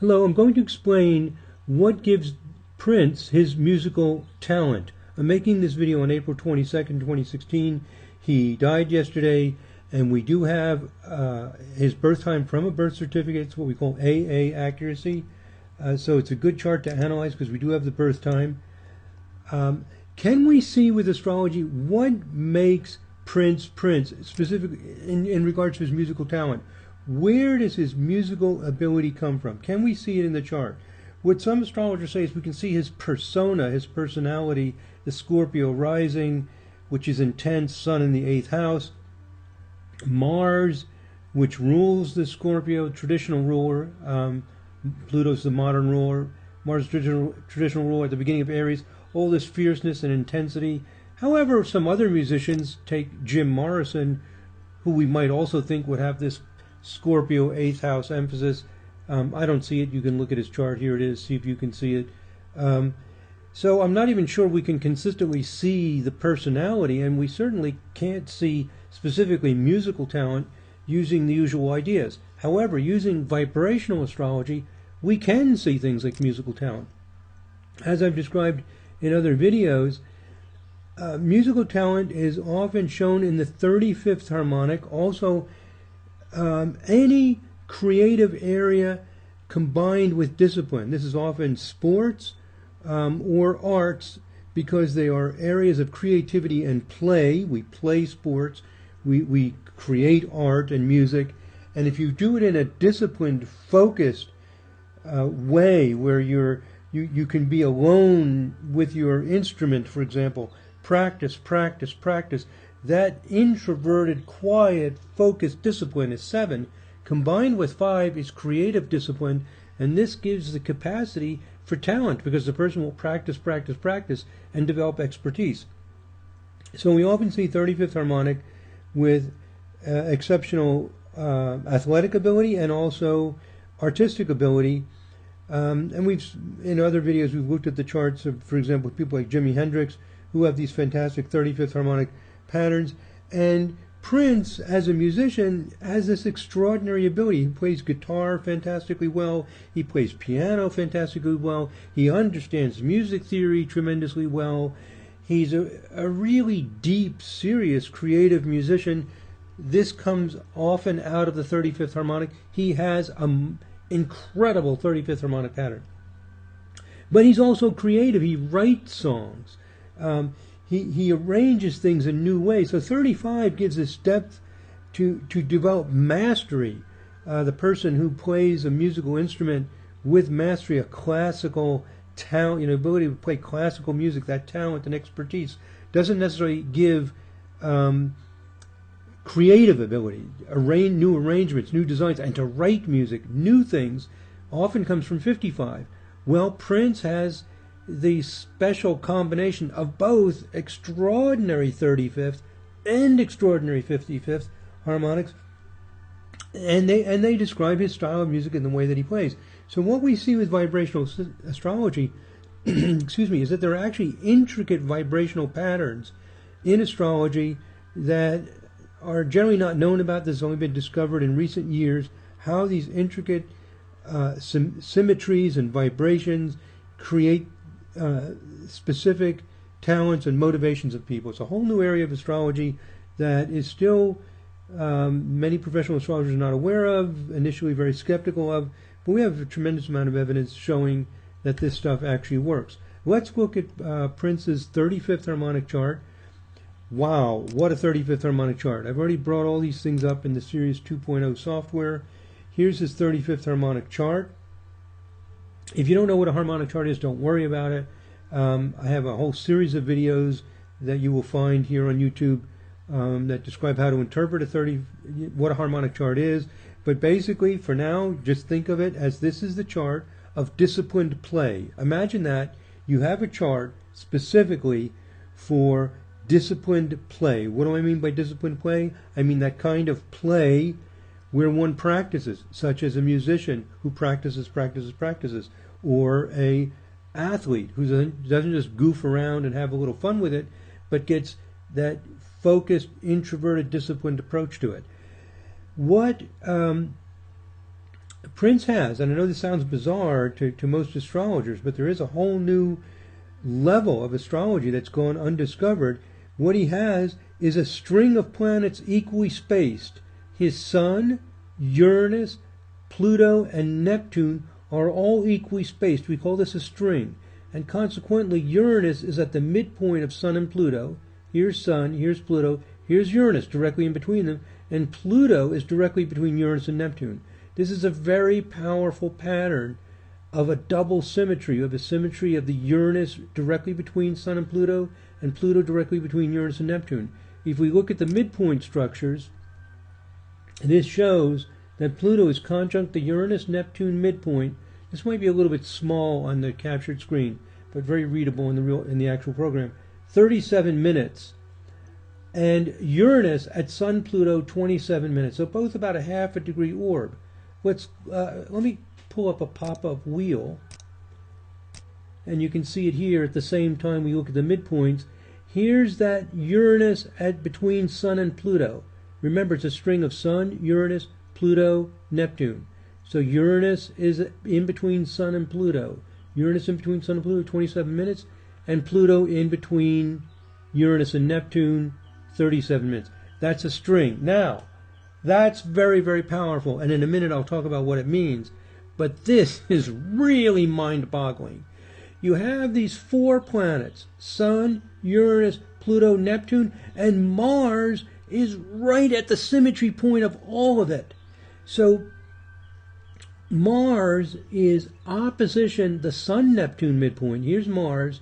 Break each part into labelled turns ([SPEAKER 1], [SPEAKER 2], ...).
[SPEAKER 1] Hello, I'm going to explain what gives Prince his musical talent. I'm making this video on April 22nd, 2016. He died yesterday, and we do have his birth time from a birth certificate. It's what we call AA accuracy. So it's a good chart to analyze because we do have the birth time. Can we see with astrology what makes Prince, specifically in regards to his musical talent? Where does his musical ability come from? Can we see it in the chart? What some astrologers say is we can see his persona, his personality, the Scorpio rising, which is intense, Sun in the 8th house, Mars, which rules the Scorpio, traditional ruler, Pluto's the modern ruler, Mars traditional ruler at the beginning of Aries, all this fierceness and intensity. However, some other musicians, take Jim Morrison, who we might also think would have this Scorpio 8th house emphasis. I don't see it. You can look at his chart. Here it is. See if you can see it. So I'm not even sure we can consistently see the personality, and we certainly can't see specifically musical talent using the usual ideas. However, using vibrational astrology, we can see things like musical talent. As I've described in other videos, musical talent is often shown in the 35th harmonic. Also, any creative area combined with discipline. This is often sports or arts, because they are areas of creativity and play. We play sports, we create art and music, and if you do it in a disciplined, focused way, where you can be alone with your instrument, for example, practice, that introverted, quiet, focused discipline is 7. Combined with 5 is creative discipline, and this gives the capacity for talent, because the person will practice, and develop expertise. So we often see 35th harmonic with exceptional athletic ability and also artistic ability. And in other videos, we've looked at the charts of, for example, people like Jimi Hendrix, who have these fantastic 35th harmonic patterns. And Prince, as a musician, has this extraordinary ability. He plays guitar fantastically well. He plays piano fantastically well. He understands music theory tremendously well. He's a really deep, serious, creative musician. This comes often out of the 35th harmonic. He has an incredible 35th harmonic pattern. But he's also creative. He writes songs. He arranges things in new ways. So 35 gives us depth to develop mastery. The person who plays a musical instrument with mastery, a classical talent, ability to play classical music, that talent and expertise, doesn't necessarily give creative ability, new arrangements, new designs, and to write music, new things, often comes from 55. Well, Prince has the special combination of both extraordinary 35th and extraordinary 55th harmonics, and they describe his style of music in the way that he plays. So what we see with vibrational astrology, excuse me, is that there are actually intricate vibrational patterns in astrology that are generally not known about. This has only been discovered in recent years, how these intricate symmetries and vibrations create specific talents and motivations of people. It's a whole new area of astrology that is still many professional astrologers are not aware of, initially very skeptical of, but we have a tremendous amount of evidence showing that this stuff actually works. Let's look at Prince's 35th harmonic chart. Wow, what a 35th harmonic chart. I've already brought all these things up in the Series 2.0 software. Here's his 35th harmonic chart. If you don't know what a harmonic chart is, don't worry about it. I have a whole series of videos that you will find here on YouTube that describe how to interpret what a harmonic chart is. But basically, for now, just think of it as this is the chart of disciplined play. Imagine that you have a chart specifically for disciplined play. What do I mean by disciplined play? I mean that kind of play where one practices, such as a musician who practices, or a athlete who doesn't just goof around and have a little fun with it, but gets that focused, introverted, disciplined approach to it. What Prince has, and I know this sounds bizarre to most astrologers, but there is a whole new level of astrology that's gone undiscovered. What he has is a string of planets equally spaced. His Sun, Uranus, Pluto, and Neptune are all equally spaced. We call this a string. And consequently, Uranus is at the midpoint of Sun and Pluto. Here's Sun, here's Pluto, here's Uranus directly in between them, and Pluto is directly between Uranus and Neptune. This is a very powerful pattern of a double symmetry, of a symmetry of the Uranus directly between Sun and Pluto directly between Uranus and Neptune. If we look at the midpoint structures, this shows that Pluto is conjunct the Uranus-Neptune midpoint. This might be a little bit small on the captured screen, but very readable in the actual program. 37 minutes. And Uranus at Sun-Pluto, 27 minutes. So both about a half a degree orb. Let me pull up a pop-up wheel, and you can see it here at the same time we look at the midpoints. Here's that Uranus between Sun and Pluto. Remember, it's a string of Sun, Uranus, Pluto, Neptune. So Uranus is in between Sun and Pluto. Uranus in between Sun and Pluto, 27 minutes, and Pluto in between Uranus and Neptune, 37 minutes. That's a string. Now, that's very, very powerful, and in a minute I'll talk about what it means. But this is really mind-boggling. You have these 4 planets, Sun, Uranus, Pluto, Neptune, and Mars is right at the symmetry point of all of it. So Mars is opposition the Sun-Neptune midpoint. Here's Mars,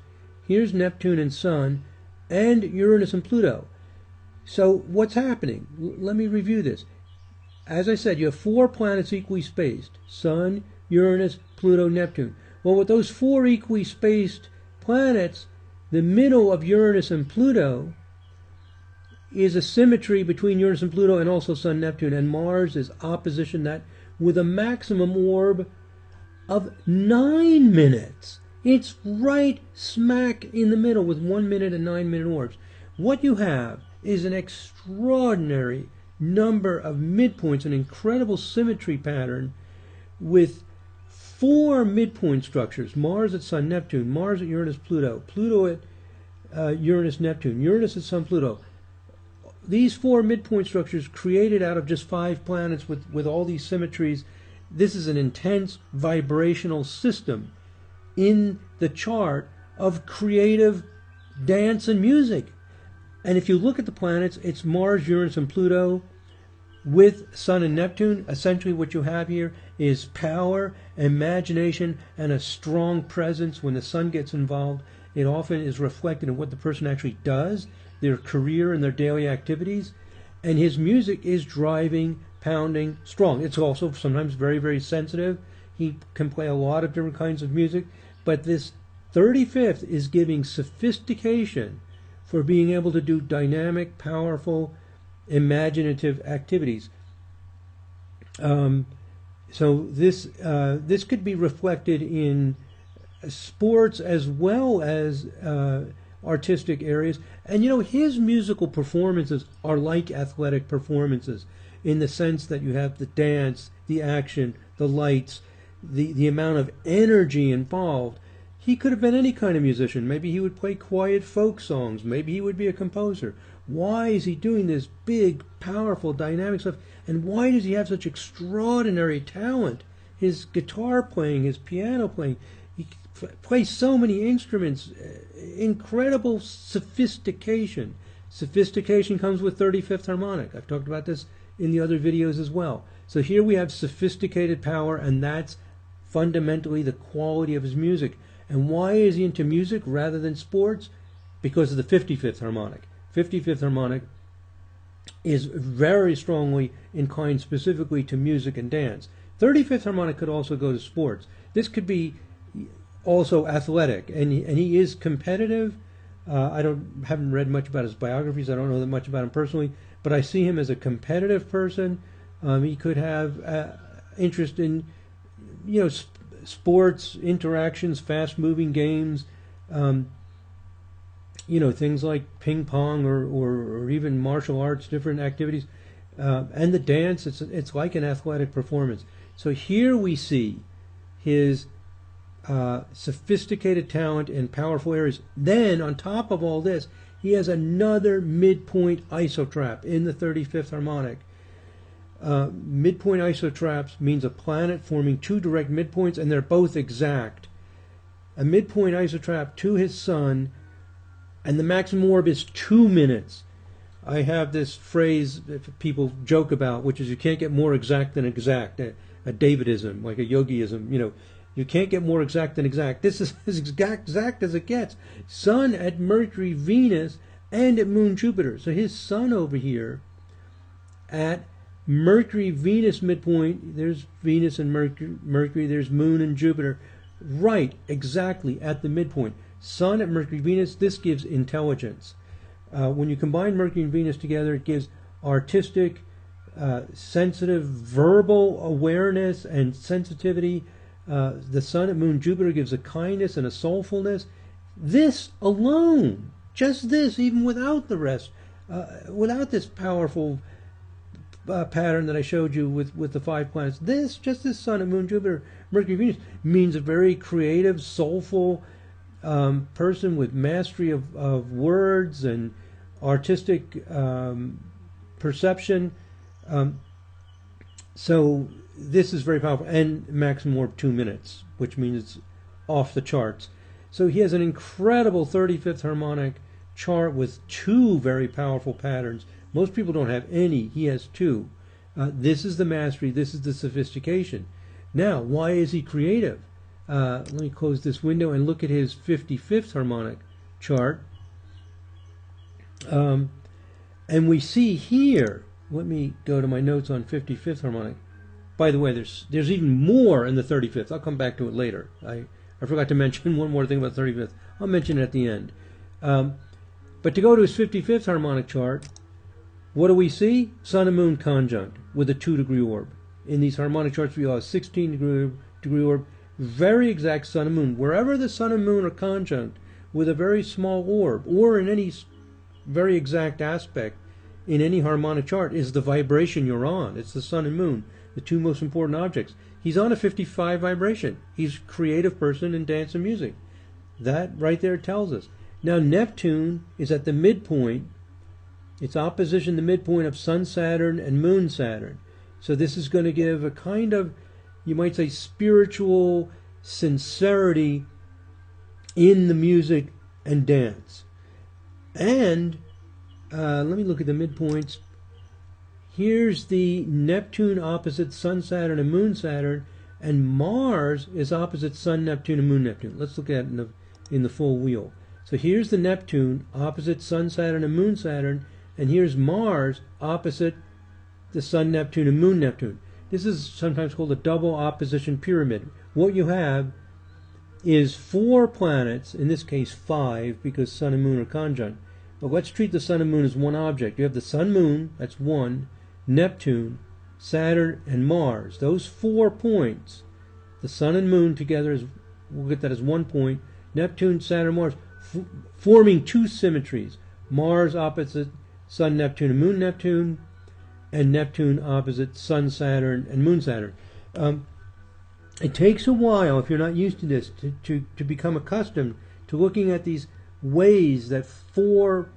[SPEAKER 1] here's Neptune and Sun, and Uranus and Pluto. So what's happening? Let me review this. As I said, you have 4 planets equally spaced. Sun, Uranus, Pluto, Neptune. Well, with those 4 equally spaced planets, the middle of Uranus and Pluto is a symmetry between Uranus and Pluto and also Sun, Neptune. And Mars is opposition that with a maximum orb of 9 minutes. It's right smack in the middle with 1 minute and 9 minute orbs. What you have is an extraordinary number of midpoints, an incredible symmetry pattern with 4 midpoint structures. Mars at Sun, Neptune, Mars at Uranus, Pluto, Pluto at Uranus, Neptune, Uranus at Sun, Pluto. These 4 midpoint structures created out of just 5 planets with all these symmetries. This is an intense vibrational system in the chart of creative dance and music. And if you look at the planets, it's Mars, Uranus, and Pluto with Sun and Neptune. Essentially what you have here is power, imagination, and a strong presence. When the Sun gets involved, it often is reflected in what the person actually does, their career and their daily activities. And his music is driving, pounding, strong. It's also sometimes very, very sensitive. He can play a lot of different kinds of music. But this 35th is giving sophistication for being able to do dynamic, powerful, imaginative activities. So this could be reflected in sports as well as artistic areas. And you know, his musical performances are like athletic performances in the sense that you have the dance, the action, the lights, the amount of energy involved. He could have been any kind of musician. Maybe he would play quiet folk songs. Maybe he would be a composer. Why is he doing this big, powerful, dynamic stuff? And why does he have such extraordinary talent? His guitar playing, his piano playing. He plays so many instruments. Incredible sophistication. Sophistication comes with 35th harmonic. I've talked about this in the other videos as well. So here we have sophisticated power, and that's fundamentally the quality of his music. And why is he into music rather than sports? Because of the 55th harmonic. 55th harmonic is very strongly inclined specifically to music and dance. 35th harmonic could also go to sports. This could be also athletic, and he is competitive. Haven't read much about his biographies. I don't know that much about him personally, but I see him as a competitive person. He could have interest in, sports, interactions, fast-moving games, things like ping pong or even martial arts, different activities, and the dance. It's like an athletic performance. So here we see his sophisticated talent in powerful areas. Then, on top of all this, he has another midpoint isotrap in the 35th harmonic. Midpoint isotraps means a planet forming two direct midpoints, and they're both exact. A midpoint isotrap to his sun, and the maximum orb is 2 minutes. I have this phrase that people joke about, which is you can't get more exact than exact. A Davidism, like a yogiism, you can't get more exact than exact. This is as exact as it gets. Sun at Mercury, Venus, and at Moon, Jupiter. So his sun over here at Mercury, Venus midpoint, there's Venus and Mercury, there's Moon and Jupiter, right, exactly at the midpoint. Sun at Mercury, Venus, this gives intelligence. When you combine Mercury and Venus together, it gives artistic, sensitive, verbal awareness and sensitivity. The Sun at Moon, Jupiter gives a kindness and a soulfulness. This alone, just this, even without the rest, without this powerful pattern that I showed you with the 5 planets, just this Sun and Moon, Jupiter, Mercury, Venus, means a very creative, soulful person with mastery of words and artistic perception. So this is very powerful, and maximum orb 2 minutes, which means it's off the charts. So he has an incredible 35th harmonic chart with 2 very powerful patterns. Most people don't have any. He has 2. This is the mastery. This is the sophistication. Now, why is he creative? Let me close this window and look at his 55th harmonic chart. And we see here, let me go to my notes on 55th harmonic. By the way, there's even more in the 35th. I'll come back to it later. I forgot to mention one more thing about the 35th. I'll mention it at the end. But to go to his 55th harmonic chart, what do we see? Sun and Moon conjunct with a 2-degree orb. In these harmonic charts, we have a 16-degree orb, very exact Sun and Moon. Wherever the Sun and Moon are conjunct with a very small orb, or in any very exact aspect in any harmonic chart, is the vibration you're on. It's the Sun and Moon, the 2 most important objects. He's on a 55 vibration. He's a creative person in dance and music. That right there tells us. Now Neptune is at the midpoint. It's opposition the midpoint of Sun Saturn and Moon Saturn. So this is going to give a kind of, you might say, spiritual sincerity in the music and dance. And let me look at the midpoints. Here's the Neptune opposite Sun Saturn and Moon Saturn, and Mars is opposite Sun Neptune and Moon Neptune. Let's look at it in the full wheel. So here's the Neptune opposite Sun Saturn and Moon Saturn, and here's Mars opposite the Sun Neptune and Moon Neptune. This is sometimes called a double opposition pyramid. What you have is 4 planets, in this case 5, because Sun and Moon are conjunct. But let's treat the Sun and Moon as one object. You have the Sun, Moon, that's 1, Neptune, Saturn, and Mars. Those 4 points, the Sun and Moon together, we'll get that as 1 point. Neptune, Saturn, Mars, forming 2 symmetries. Mars opposite Sun, Neptune, and Moon, Neptune, and Neptune opposite Sun, Saturn, and Moon, Saturn. It takes a while, if you're not used to this, to become accustomed to looking at these ways that 4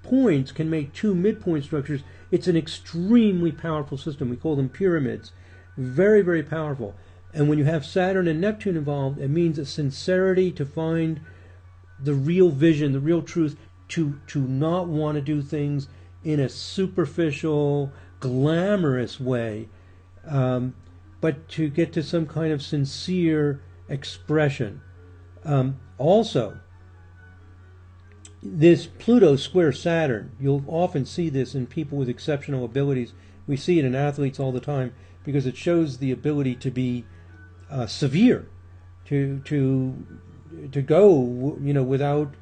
[SPEAKER 1] points can make 2 midpoint structures. It's an extremely powerful system. We call them pyramids. Very, very powerful. And when you have Saturn and Neptune involved, it means a sincerity to find the real vision, the real truth, to not want to do things in a superficial, glamorous way, but to get to some kind of sincere expression. Also, this Pluto square Saturn, you'll often see this in people with exceptional abilities. We see it in athletes all the time because it shows the ability to be severe, to go, without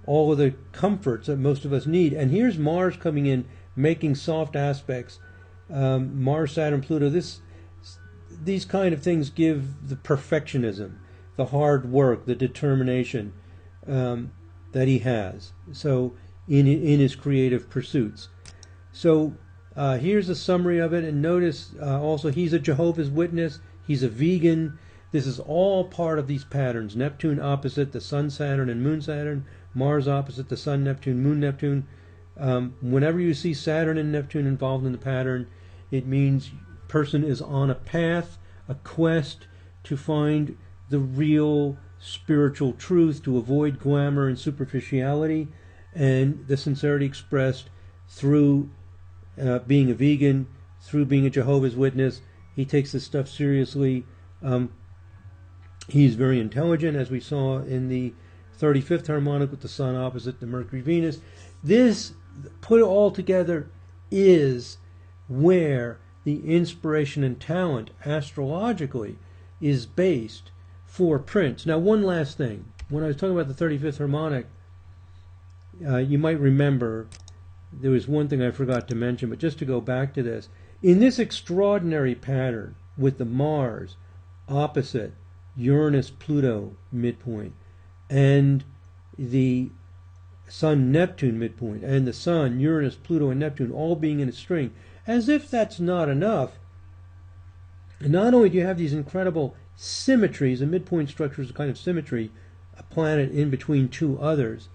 [SPEAKER 1] all of the comforts that most of us need. And here's Mars coming in, making soft aspects. Mars, Saturn, Pluto. These kind of things give the perfectionism, the hard work, the determination that he has. So in his creative pursuits. So here's a summary of it, and notice also he's a Jehovah's Witness. He's a vegan. This is all part of these patterns. Neptune opposite the Sun, Saturn, and Moon, Saturn. Mars opposite the Sun, Neptune, Moon, Neptune. Whenever you see Saturn and Neptune involved in the pattern, it means person is on a path, a quest to find the real spiritual truth, to avoid glamour and superficiality, and the sincerity expressed through being a vegan, through being a Jehovah's Witness. He takes this stuff seriously. He's very intelligent, as we saw in the 35th harmonic with the Sun opposite the Mercury Venus. This, put it all together, is where the inspiration and talent astrologically is based for Prince. Now, one last thing. When I was talking about the 35th harmonic, you might remember there was one thing I forgot to mention, but just to go back to this. In this extraordinary pattern with the Mars opposite Uranus, Pluto midpoint, and the Sun, Neptune midpoint, and the Sun, Uranus, Pluto, and Neptune all being in a string, as if that's not enough, not only do you have these incredible symmetries, a midpoint structure is a kind of symmetry, a planet in between two others.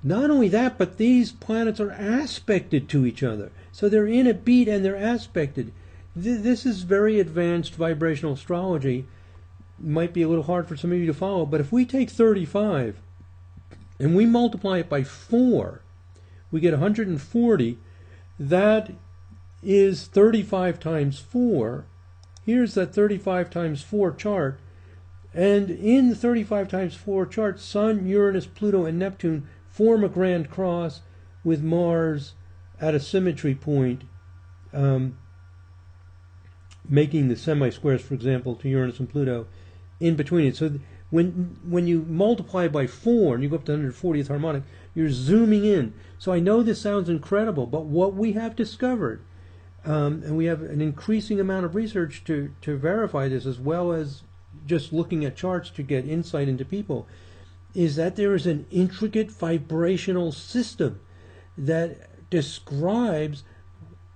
[SPEAKER 1] Not only that, but these planets are aspected to each other. So they're in a beat and they're aspected. This is very advanced vibrational astrology. Might be a little hard for some of you to follow, but if we take 35 and we multiply it by 4, we get 140. That is 35 times 4. Here's that 35 times 4 chart. And in the 35 times 4 chart, Sun, Uranus, Pluto, and Neptune form a grand cross with Mars at a symmetry point, making the semi-squares, for example, to Uranus and Pluto in between it. So when you multiply by 4 and you go up to 140th harmonic, you're zooming in. So I know this sounds incredible, but what we have discovered, and we have an increasing amount of research to verify this, as well as just looking at charts to get insight into people, is that there is an intricate vibrational system that describes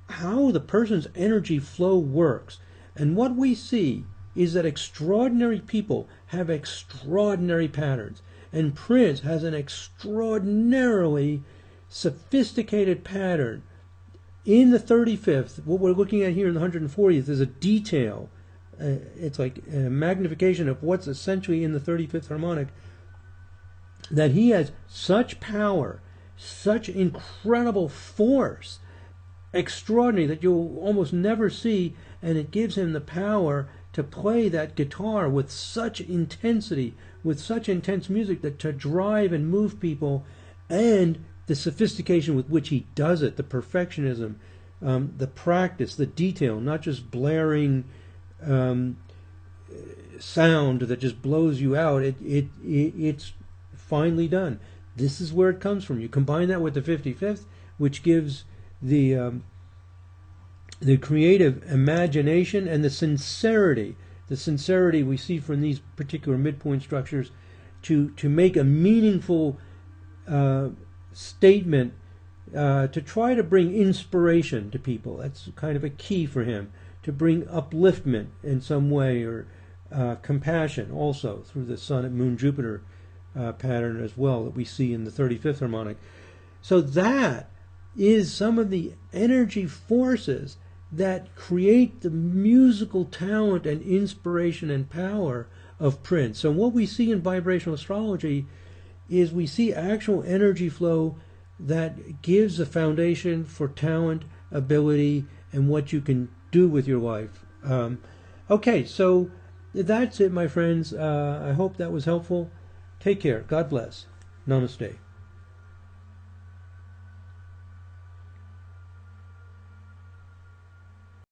[SPEAKER 1] how the person's energy flow works. And what we see is that extraordinary people have extraordinary patterns. And Prince has an extraordinarily sophisticated pattern. In the 35th, what we're looking at here in the 140th is a detail. It's like a magnification of what's essentially in the 35th harmonic, that he has such power, such incredible force, extraordinary, that you'll almost never see, and it gives him the power to play that guitar with such intensity, with such intense music, that to drive and move people, and the sophistication with which he does it, the perfectionism, the practice, the detail, not just blaring sound that just blows you out. It's finely done. This is where it comes from. You combine that with the 55th, which gives the creative imagination and the sincerity we see from these particular midpoint structures to make a meaningful statement, to try to bring inspiration to people. That's kind of a key for him, to bring upliftment in some way, or compassion also through the Sun and Moon Jupiter pattern as well that we see in the 35th harmonic. So that is some of the energy forces that create the musical talent and inspiration and power of Prince. So what we see in vibrational astrology is we see actual energy flow that gives a foundation for talent, ability, and what you can do with your life. Okay, so that's it, my friends. I hope that was helpful. Take care. God bless. Namaste.